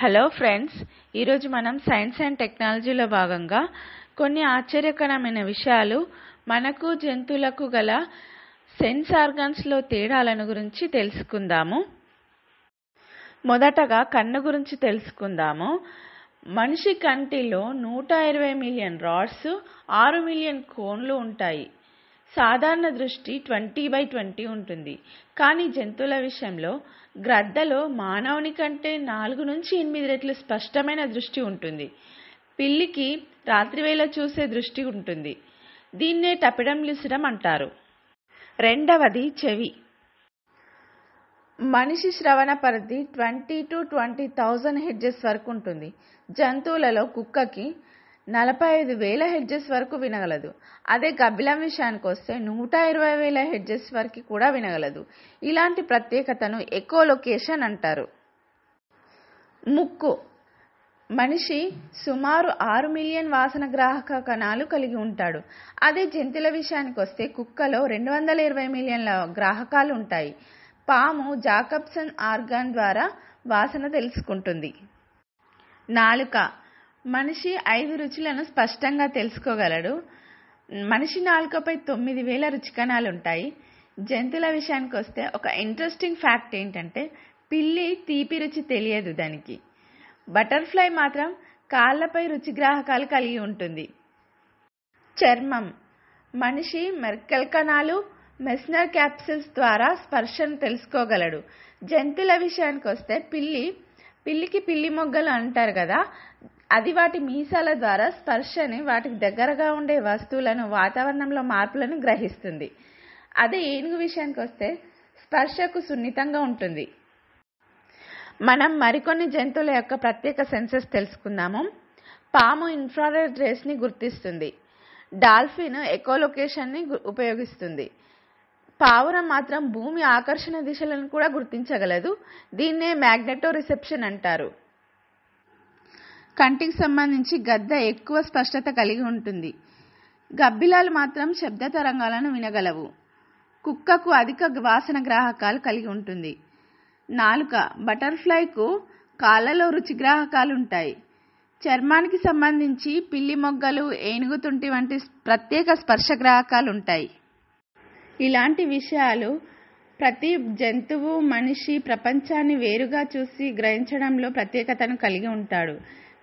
Hello friends, ఈరోజు మనం science and టెక్నాలజీలో భాగంగా కొన్ని ఆశ్చర్యకరమైన విషయాలు మనకు జంతువులకు గల సెన్స్ ఆర్గాన్స్లో తేడాలను గురించి తెలుసుకుందాము. మొదటగా కన్ను గురించి తెలుసుకుందాము. మనిషి కంటిలో 120 మిలియన్ రాడ్స్, 6 మిలియన్ కోన్లు ఉంటాయి. సాధారణ దృష్టి 20/20 ఉంటుంది. కానీ జంతువుల విషయంలో గ్రద్దలో మానవుని కంటే 4 నుంచి 8 రెట్లు స్పష్టమైన దృష్టి ఉంటుంది. పిల్లికి రాత్రివేళ చూసే దృష్టి ఉంటుంది. దీన్నే టపిడం ల్యూసిడం అంటారు. రెండవది చెవి. మనిషి శ్రవణ పరిధి 20 to 20,000 హెర్ట్జ్ వరకు ఉంటుంది. జంతువులలో కుక్కకి 45,000 హెర్ట్జ్ వరకు వినగలదు. అదే గబ్బిలం విషయానికి వస్తే 120,000 హెర్ట్జ్ వరకు కూడా వినగలదు. ఇలాంటి ప్రత్యేకతను ఎకోలొకేషన్ అంటారు. ముక్కు. మనిషి సుమారు 6 మిలియన్ వాసన గ్రాహక కణాలు కలిగి ఉంటాడు. అదే జంతువుల విషయానికి వస్తే కుక్కలో 220 మిలియన్ల గ్రాహకాలు ఉంటాయి. పాము జాకబ్సన్ ఆర్గాన్ ద్వారా వాసన తెలుసుకుంటుంది. నాలుక. మనిషి 5 రుచులను స్పష్టంగా తెలుసుకోగలడు. మనిషి నాలుకపై 9,000 రుచి కణాలు ఉంటాయి. జంతువుల విషయానికి వస్తే ఒక ఇంట్రెస్టింగ్ ఫ్యాక్ట్ ఏంటంటే పిల్లి తీపి రుచి తెలియదు దానికి. బటర్ఫ్లై మాత్రం కాళ్ళపై రుచి గ్రాహకాలు కలిగి ఉంటుంది. చర్మం. మనిషి మెర్కెల్ కణాలు, మెస్నర్ క్యాప్సిల్స్ ద్వారా స్పర్శను తెలుసుకోగలడు. జంతువుల విషయానికి వస్తే పిల్లికి పిల్లి మొగ్గలు అంటారు కదా, అది వాటి మీసాల ద్వారా స్పర్శని, వాటికి దగ్గరగా ఉండే వస్తువులను, వాతావరణంలో మార్పులను గ్రహిస్తుంది. అదే ఏనుగు విషయానికి వస్తే స్పర్శకు సున్నితంగా ఉంటుంది. మనం మరికొన్ని జంతువుల యొక్క ప్రత్యేక సెన్సెస్ తెలుసుకుందాము. పాము ఇన్ఫ్రారెడ్ రేస్ ని గుర్తిస్తుంది. డాల్ఫిన్ ఎకోలొకేషన్ ని ఉపయోగిస్తుంది. పావురం మాత్రం భూమి ఆకర్షణ దిశలను కూడా గుర్తించగలదు. దీన్నే మ్యాగ్నెటో రిసెప్షన్ అంటారు. కంటికి సంబంధించి గద్ద ఎక్కువ స్పష్టత కలిగి ఉంటుంది. గబ్బిలాలు మాత్రం శబ్ద తరంగాలను వినగలవు. కుక్కకు అధిక వాసన గ్రాహకాలు కలిగి ఉంటుంది. నాలుక. బటర్ఫ్లైకు కాళ్ళలో రుచి గ్రాహకాలు ఉంటాయి. చర్మానికి సంబంధించి పిల్లి మొగ్గలు, ఏనుగు తుంటి వంటి ప్రత్యేక స్పర్శ గ్రాహకాలు ఉంటాయి. ఇలాంటి విషయాలు ప్రతి జంతువు, మనిషి ప్రపంచాన్ని వేరుగా చూసి గ్రహించడంలో ప్రత్యేకతను కలిగి ఉంటాడు.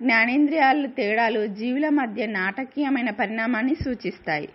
జ్ఞానేంద్రియాల తేడాలు జీవుల మధ్య నాటకీయమైన పరిణామాన్ని సూచిస్తాయి.